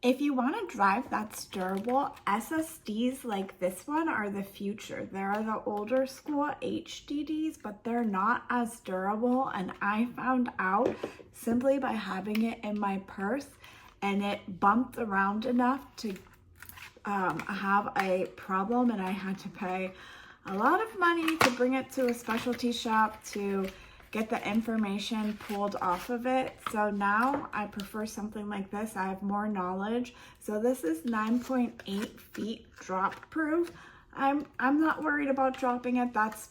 If you want a drive that's durable, SSDs like this one are the future. They're the older school HDDs, but they're not as durable. And I found out simply by having it in my purse, and it bumped around enough to have a problem, and I had to pay a lot of money to bring it to a specialty shop to get the information pulled off of it. So now I prefer something like this. I have more knowledge. So this is 9.8 feet drop proof. I'm not worried about dropping it. That's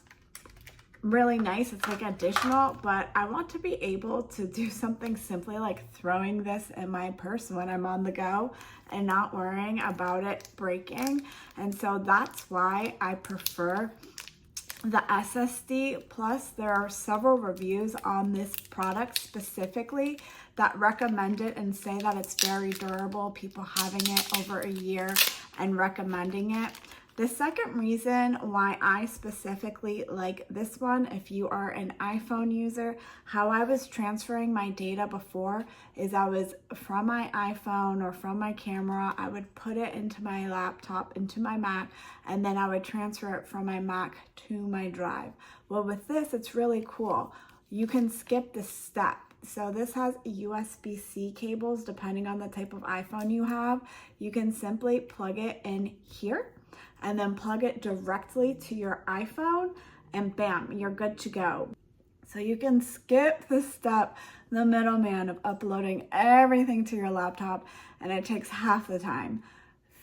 really nice. It's like additional, but I want to be able to do something simply like throwing this in my purse when I'm on the go and not worrying about it breaking. And so that's why I prefer the SSD. Plus, there are several reviews on this product specifically that recommend it and say that it's very durable, people having it over a year and recommending it. The second reason why I specifically like this one, if you are an iPhone user, how I was transferring my data before is I was from my iPhone or from my camera, I would put it into my laptop, into my Mac, and then I would transfer it from my Mac to my drive. Well, with this, it's really cool. You can skip this step. So this has USB-C cables, depending on the type of iPhone you have. You can simply plug it in here and then plug it directly to your iPhone, and bam, you're good to go. So you can skip the step, the middleman of uploading everything to your laptop, and it takes half the time.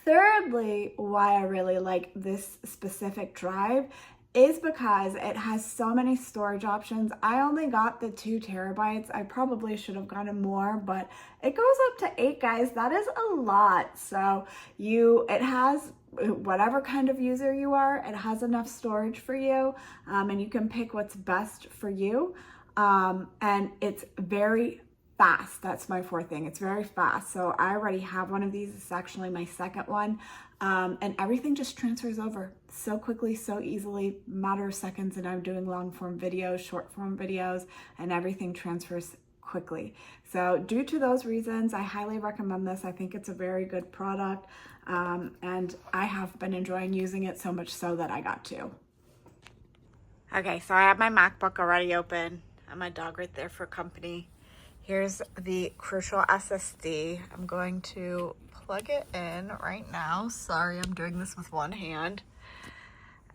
Thirdly, why I really like this specific drive is because it has so many storage options. I only got the 2 terabytes. I probably should have gotten more, but it goes up to 8, guys. That is a lot. So it has whatever kind of user you are, it has enough storage for you, and you can pick what's best for you. And it's very fast. That's my fourth thing. It's very fast. So I already have one of these. It's actually my second one. And everything just transfers over so quickly, so easily, matter of seconds. And I'm doing long form videos, short form videos, and everything transfers quickly. So due to those reasons, I highly recommend this. I think it's a very good product. And I have been enjoying using it so much so that I got 2. Okay, so I have my MacBook already open and my dog right there for company. Here's the Crucial SSD. I'm going to plug it in right now. Sorry, I'm doing this with one hand.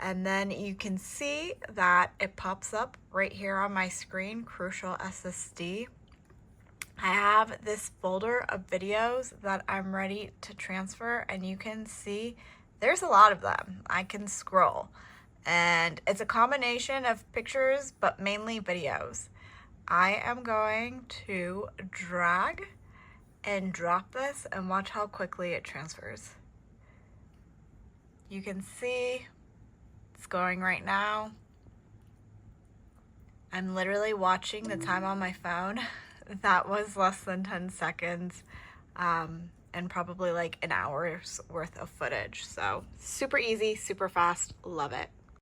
And then you can see that it pops up right here on my screen, Crucial SSD. I have this folder of videos that I'm ready to transfer, and you can see there's a lot of them. I can scroll, and it's a combination of pictures, but mainly videos. I am going to drag and drop this and watch how quickly it transfers. You can see it's going right now. I'm literally watching the time on my phone. That was less than 10 seconds and probably like an hour's worth of footage. So super easy, super fast, love it.